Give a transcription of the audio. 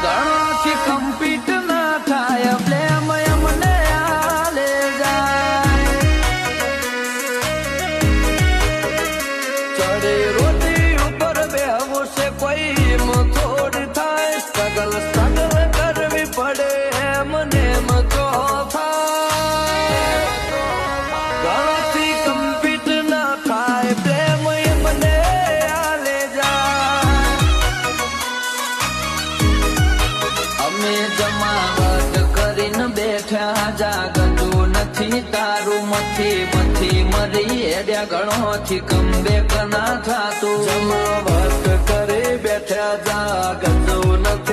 ઘણોથી compete ના થાય blame એમને આલે જાય ચડે રોટી ઉપર બેહવું છે કોઈ થોડી થાય સ્ટ્રગલ કરવી પડે એમને તો થાય ઘણોથી કમ્પીટ ના થાય બ્લેમ એમને આલે જાય અમે જમાવટ કરીને બેઠા જાગતું નથી તારું મથી મરી એડ્યા ઘણોથી કમબેક ના થાતું જમાવટ કરી બેઠા જાગતું નથી